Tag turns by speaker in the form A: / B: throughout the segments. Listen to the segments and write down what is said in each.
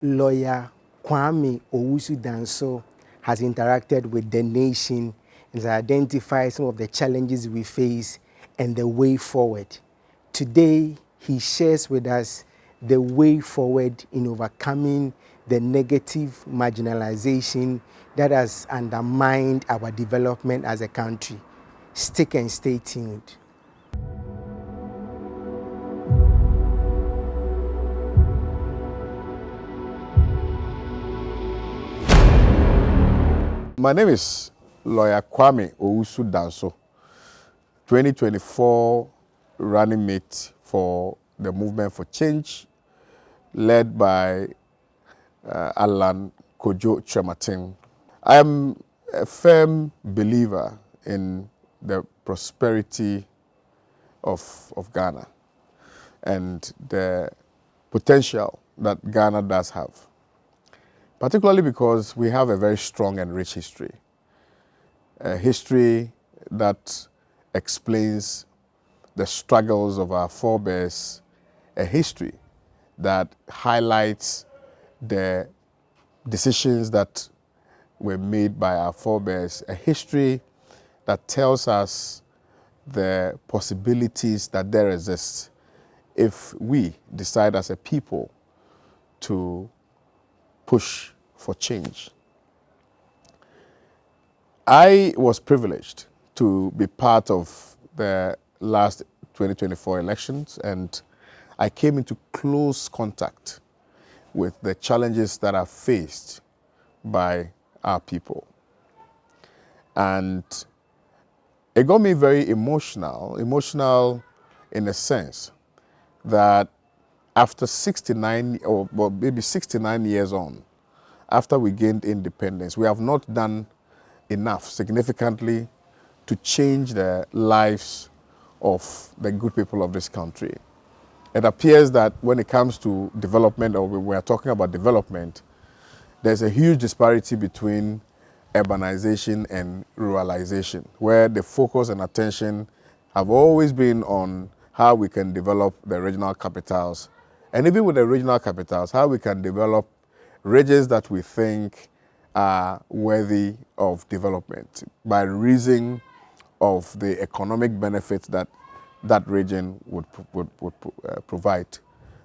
A: Lawyer Kwame Owusu Danso has interacted with the nation and has identified some of the challenges we face and the way forward. Today, he shares with us the way forward in overcoming the negative marginalization that has undermined our development as a country. Stick and stay tuned.
B: My name is Lawyer Kwame Owusu Danso, 2024 running mate for the Movement for Change, led by Alan Kojo Chematin. I am a firm believer in the prosperity of Ghana and the potential that Ghana does have, particularly because we have a very strong and rich history. A history that explains the struggles of our forebears, a history that highlights the decisions that were made by our forebears, a history that tells us the possibilities that there exist if we decide as a people to push for change. I was privileged to be part of the last 2024 elections, and I came into close contact with the challenges that are faced by our people. And it got me very emotional in a sense that after 69, or well, maybe 69 years on, after we gained independence, we have not done enough significantly to change the lives of the good people of this country. It appears that when it comes to development, or we are talking about development, there's a huge disparity between urbanization and ruralization, where the focus and attention have always been on how we can develop the regional capitals, and even with the regional capitals, how we can develop regions that we think are worthy of development by reason of the economic benefits that that region would provide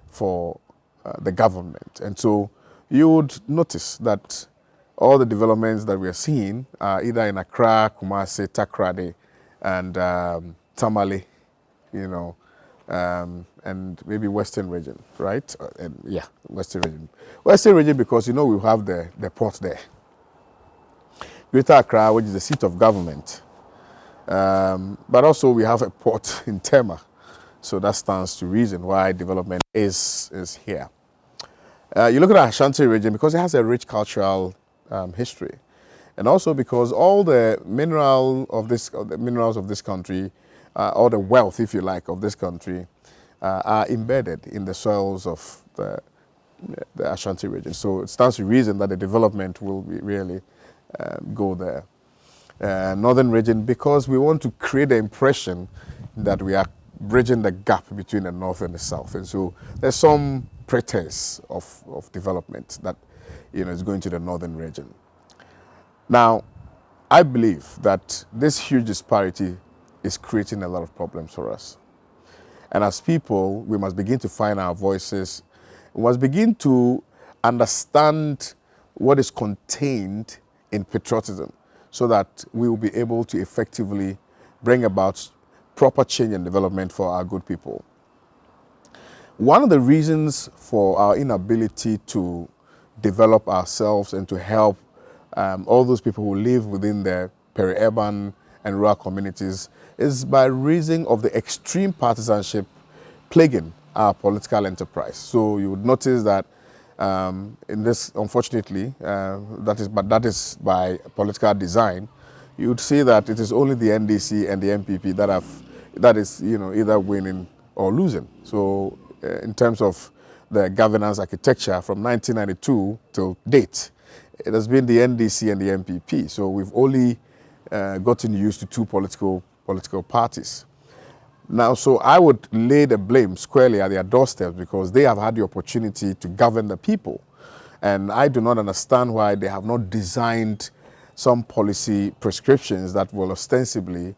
B: for the government. And so you would notice that all the developments that we are seeing are either in Accra, Kumasi, Takoradi, and Tamale, you know, and maybe Western region, right? And yeah, Western region. Western region because, you know, we have the port there. Greater Accra, which is the seat of government. But also we have a port in Tema. So that stands to reason why development is here. You look at the Ashanti region because it has a rich cultural history. And also because all the minerals of this country, all the wealth, if you like, of this country are embedded in the soils of the Ashanti region. So it stands to reason that the development will be really go there. Northern region, because we want to create the impression that we are bridging the gap between the north and the south. And so there's some pretense of development that, you know, is going to the northern region. Now, I believe that this huge disparity is creating a lot of problems for us. And as people, we must begin to find our voices. We must begin to understand what is contained in patriotism so that we will be able to effectively bring about proper change and development for our good people. One of the reasons for our inability to develop ourselves and to help all those people who live within the peri-urban and rural communities is by reason of the extreme partisanship plaguing our political enterprise. So you would notice that in this, unfortunately, that is by political design, you would see that it is only the NDC and the MPP that is, you know, either winning or losing. So in terms of the governance architecture from 1992 till date, it has been the NDC and the MPP. So we've only gotten used to two political parties. Now, so I would lay the blame squarely at their doorsteps because they have had the opportunity to govern the people. And I do not understand why they have not designed some policy prescriptions that will ostensibly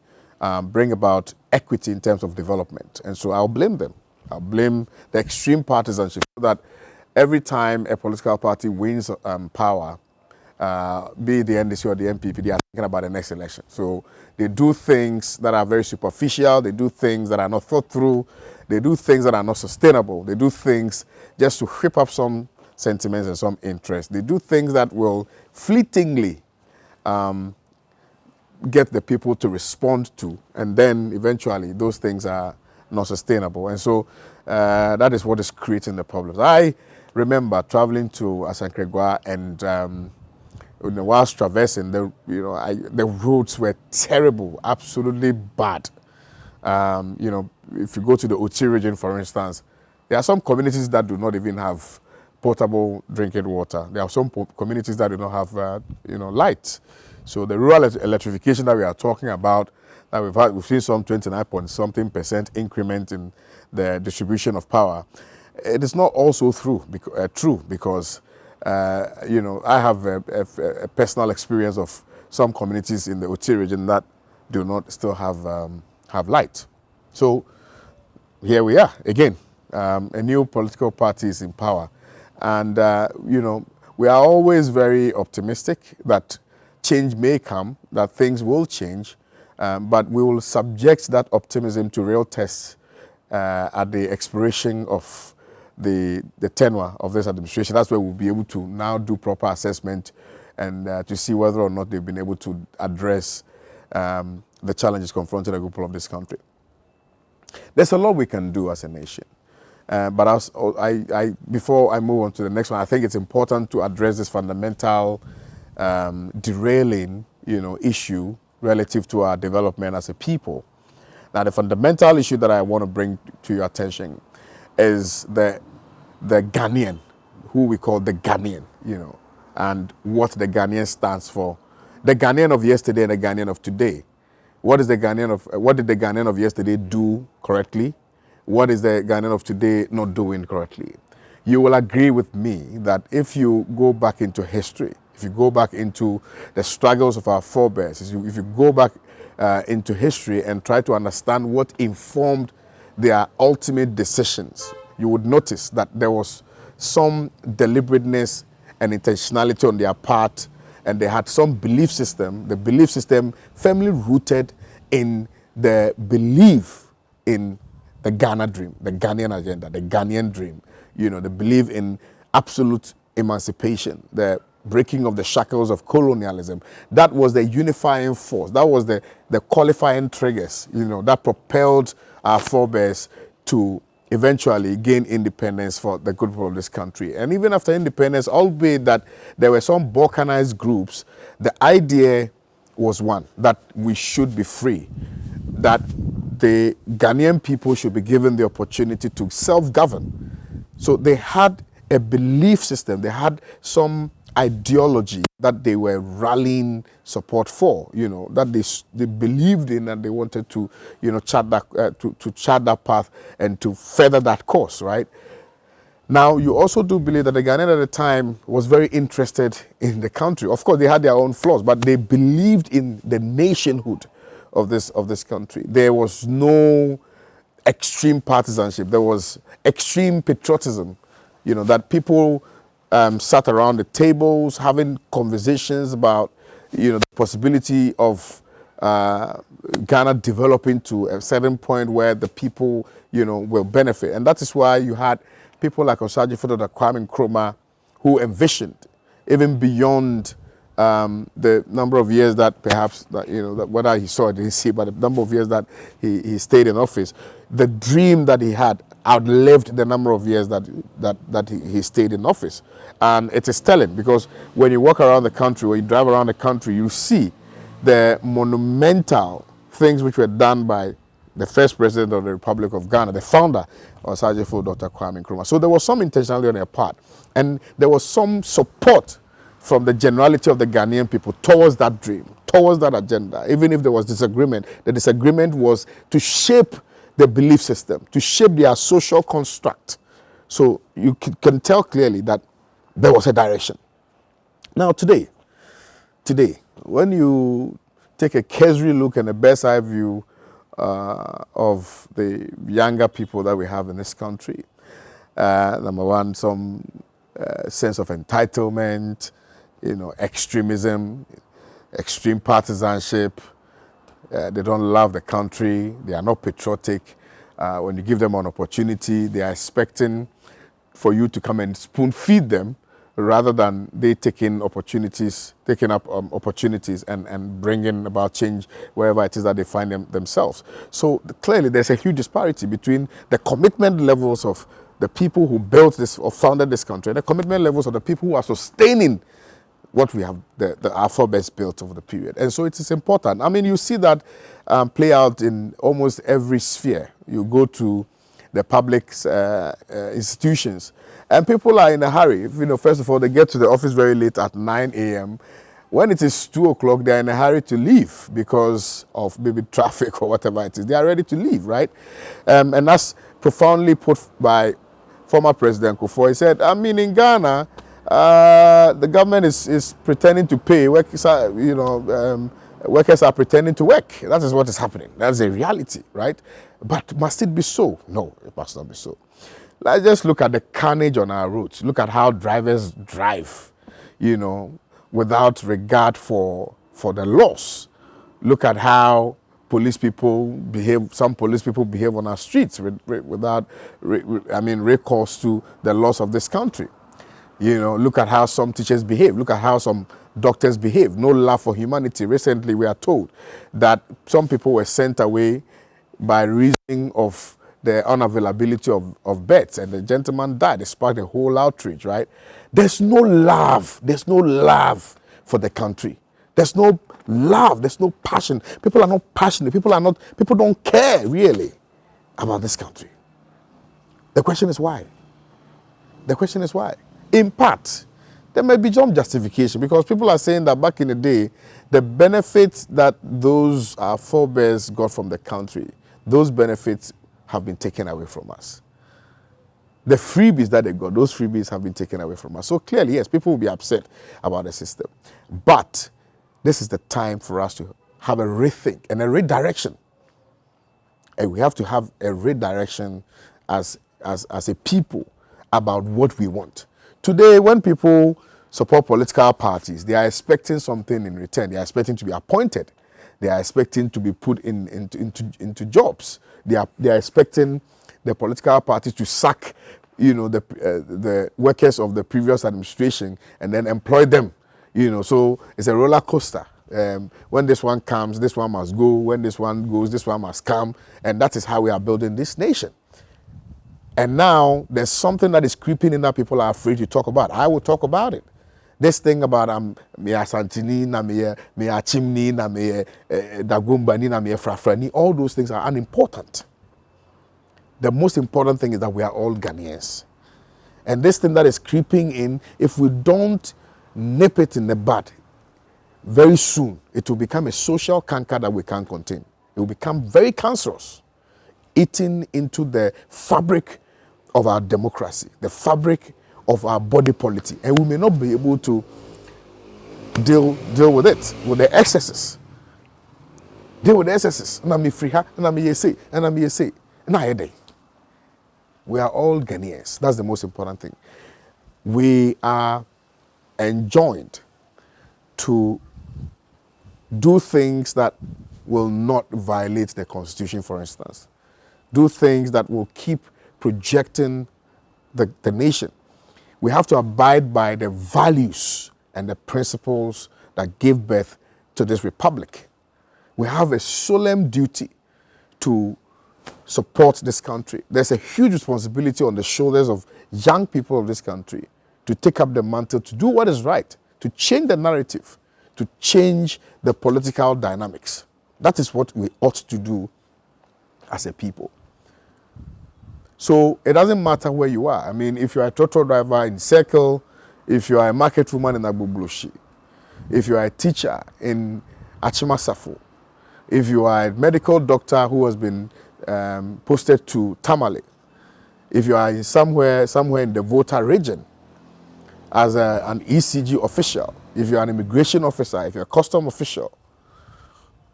B: bring about equity in terms of development. And so I'll blame them. I'll blame the extreme partisanship that every time a political party wins power, be it the NDC or the MPP, they are thinking about the next election. So they do things that are very superficial. They do things that are not thought through. They do things that are not sustainable. They do things just to whip up some sentiments and some interest. They do things that will fleetingly get the people to respond to, and then eventually those things are not sustainable. And so that is what is creating the problems. I remember traveling to Asankregwa and whilst traversing, the roads were terrible, absolutely bad. If you go to the Ochi region, for instance, there are some communities that do not even have potable drinking water. There are some communities that do not have, light. So the rural electrification that we are talking about, that we've seen some 29-point-something% increment in the distribution of power. It is not also true because I have a personal experience of some communities in the Oti region that do not still have light. So here we are again, a new political party is in power, and we are always very optimistic that change may come, that things will change, but we will subject that optimism to real tests at the expiration of the tenure of this administration. That's where we'll be able to now do proper assessment and to see whether or not they've been able to address the challenges confronting the people of this country. There's a lot we can do as a nation. But before I move on to the next one, I think it's important to address this fundamental derailing, issue relative to our development as a people. Now, the fundamental issue that I want to bring to your attention is the Ghanaian, who we call the Ghanaian, and what the Ghanaian stands for. The Ghanaian of yesterday and the Ghanaian of today. What did the Ghanaian of yesterday do correctly? What is the Ghanaian of today not doing correctly? You will agree with me that if you go back into history, if you go back into the struggles of our forebears, if you go back into history and try to understand what informed their ultimate decisions, you would notice that there was some deliberateness and intentionality on their part, and they had some belief system, the belief system firmly rooted in the belief in the Ghana dream, the Ghanaian agenda, the Ghanaian dream, the belief in absolute emancipation, the breaking of the shackles of colonialism. That was the unifying force. That was the qualifying triggers, that propelled our forebears to eventually gain independence for the good people of this country. And even after independence, albeit that there were some balkanized groups, the idea was one, that we should be free, that the Ghanaian people should be given the opportunity to self-govern. So they had a belief system, they had some ideology that they were rallying support for, that they believed in, and they wanted to, chart that path and to further that course, right? Now, you also do believe that the Ghanaian at the time was very interested in the country. Of course, they had their own flaws, but they believed in the nationhood of this country. There was no extreme partisanship. There was extreme patriotism, that people sat around the tables having conversations about, the possibility of Ghana developing to a certain point where the people, will benefit. And that is why you had people like Osagyefo Kwame Nkrumah, who envisioned, even beyond the number of years that perhaps, that whether he saw it, didn't see, but the number of years that he stayed in office, the dream that he had outlived the number of years that he stayed in office. And it is telling, because when you walk around the country, when you drive around the country, you see the monumental things which were done by the first president of the Republic of Ghana, the founder, Osagyefo Dr. Kwame Nkrumah. So there was some intentionality on their part, and there was some support from the generality of the Ghanaian people towards that dream, towards that agenda. Even if there was disagreement, the disagreement was to shape the belief system, to shape their social construct. So you can tell clearly that there was a direction. Now today, when you take a cursory look and a bird's eye view of the younger people that we have in this country, number one, some sense of entitlement, extremism, extreme partisanship. They don't love the country. They are not patriotic. When you give them an opportunity, they are expecting for you to come and spoon feed them rather than they taking up opportunities and bringing about change wherever it is that they find themselves. So clearly there's a huge disparity between the commitment levels of the people who built this or founded this country and the commitment levels of the people who are sustaining what we have, our forebears built over the period. And so it is important. I mean, you see that play out in almost every sphere. You go to the public institutions, and people are in a hurry. First of all, they get to the office very late at 9 a.m. When it is 2 o'clock, they're in a hurry to leave because of maybe traffic or whatever it is. They are ready to leave, right? And that's profoundly put by former President Kufuor. He said, I mean, in Ghana, the government is pretending to pay. Workers are pretending to work. That is what is happening. That's a reality, right? But must it be so? No, it must not be so. Let's just look at the carnage on our roads. Look at how drivers drive, without regard for the laws. Look at how police people behave. Some police people behave on our streets without recourse to the laws of this country. Look at how some teachers behave. Look at how some doctors behave. No love for humanity. Recently, we are told that some people were sent away by reason of the unavailability of beds, and the gentleman died. It sparked a whole outrage, right? There's no love. There's no love for the country. There's no love. There's no passion. People are not passionate. People don't care really about this country. The question is why? The question is why? In part, there may be some justification because people are saying that back in the day, the benefits that those our forebears got from the country, those benefits have been taken away from us. The freebies that they got, those freebies have been taken away from us. So clearly, yes, people will be upset about the system. But this is the time for us to have a rethink and a redirection. And we have to have a redirection as a people about what we want. Today, when people support political parties, they are expecting something in return. They are expecting to be appointed. They are expecting to be put into jobs. They are expecting the political parties to sack, the workers of the previous administration and then employ them. So it's a roller coaster. When this one comes, this one must go. When this one goes, this one must come. And that is how we are building this nation. And now there's something that is creeping in that people are afraid to talk about. I will talk about it. This thing about me asantini, na me chimney, na me dagumbani, na me frafrani, all those things are unimportant. The most important thing is that we are all Ghanaians. And this thing that is creeping in, if we don't nip it in the bud, very soon it will become a social canker that we can't contain. It will become very cancerous, eating into the fabric of our democracy, the fabric of our body politic, and we may not be able to deal with it, with the excesses. Deal with the excesses. And I'm free, and I'm say, and I'm say. We are all Ghanaians. That's the most important thing. We are enjoined to do things that will not violate the Constitution, for instance. Do things that will keep projecting the nation. We have to abide by the values and the principles that give birth to this republic. We have a solemn duty to support this country. There's a huge responsibility on the shoulders of young people of this country to take up the mantle, to do what is right, to change the narrative, to change the political dynamics. That is what we ought to do as a people. So it doesn't matter where you are. I mean, if you are a trotro driver in Circle, if you are a market woman in Agbobloshi, if you are a teacher in Achimasafo, if you are a medical doctor who has been posted to Tamale, if you are somewhere in the Volta region, as an ECG official, if you're an immigration officer, if you're a custom official,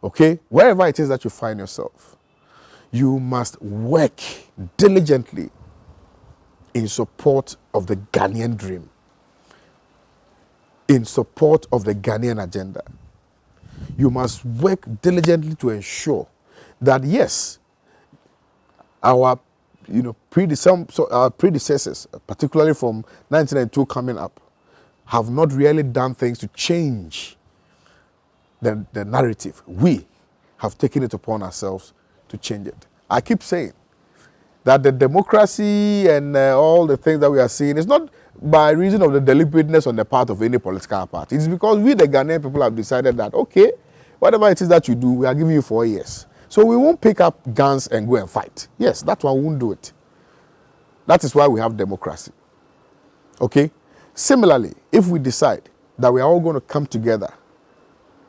B: okay, wherever it is that you find yourself, you must work diligently in support of the Ghanaian dream, in support of the Ghanaian agenda. You must work diligently to ensure that, yes, our predecessors, particularly from 1992 coming up, have not really done things to change the narrative. We have taken it upon ourselves to change it. I keep saying that the democracy and all the things that we are seeing is not by reason of the deliberateness on the part of any political party. It's because we, the Ghanaian people, have decided that, okay, whatever it is that you do, we are giving you 4 years. So we won't pick up guns and go and fight. Yes, that one won't do it. That is why we have democracy. Okay? Similarly, if we decide that we are all going to come together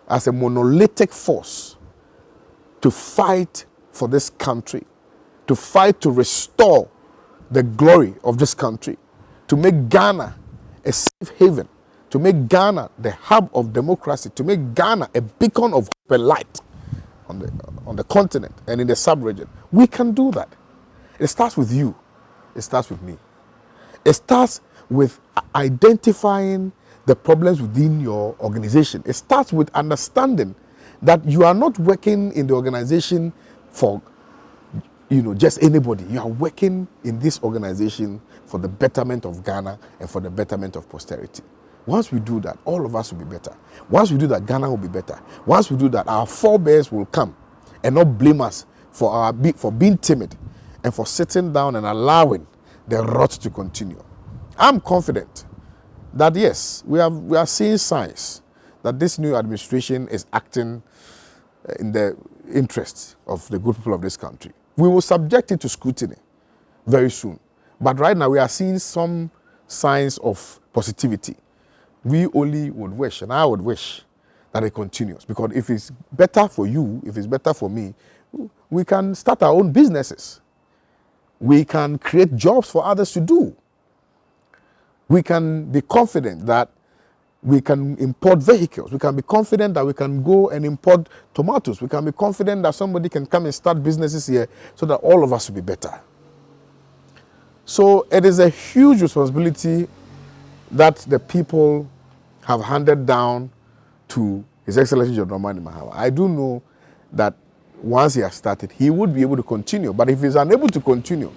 B: as a monolithic force to fight for this country, to fight to restore the glory of this country, to make Ghana a safe haven, to make Ghana the hub of democracy, to make Ghana a beacon of hope and light on the continent and in the sub-region. We can do that. It starts with you. It starts with me. It starts with identifying the problems within your organization. It starts with understanding that you are not working in the organization for just anybody. You are working in this organization for the betterment of Ghana and for the betterment of posterity. Once we do that, all of us will be better. Once we do that, Ghana will be better. Once we do that, our forebears will come and not blame us for being timid and for sitting down and allowing the rot to continue. I'm confident that, yes, we are seeing signs that this new administration is acting in the interests of the good people of this country. We will subject it to scrutiny very soon. But right now, we are seeing some signs of positivity. We only would wish, and I would wish, that it continues. Because if it's better for you, if it's better for me, we can start our own businesses. We can create jobs for others to do. We can be confident that we can import vehicles. We can be confident that we can go and import tomatoes. We can be confident that somebody can come and start businesses here so that all of us will be better. So it is a huge responsibility that the people have handed down to His Excellency John Dramani Mahama. I do know that once he has started, he would be able to continue. But if he's unable to continue,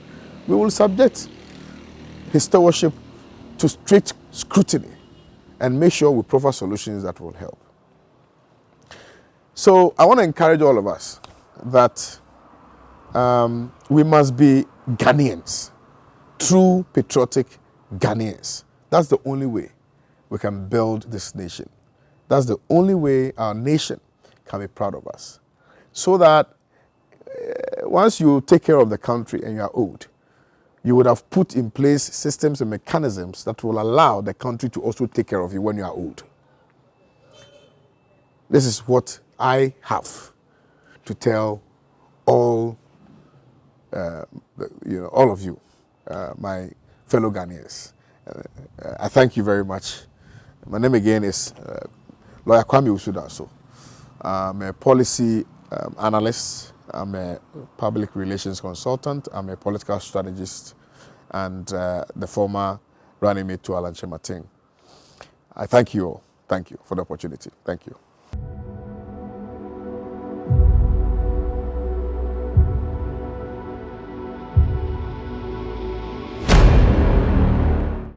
B: we will subject his stewardship to strict scrutiny and make sure we provide solutions that will help. So I want to encourage all of us that we must be Ghanaians, true patriotic Ghanaians. That's the only way we can build this nation. That's the only way our nation can be proud of us. So that once you take care of the country and you are old, you would have put in place systems and mechanisms that will allow the country to also take care of you when you are old. This is what I have to tell all, all of you, my fellow Ghanaians. I thank you very much. My name again is Lawyer Kwame Danso. I'm a policy analyst. I'm a public relations consultant. I'm a political strategist and the former running mate to Alan Chemating. I thank you all. Thank you for the opportunity. Thank you.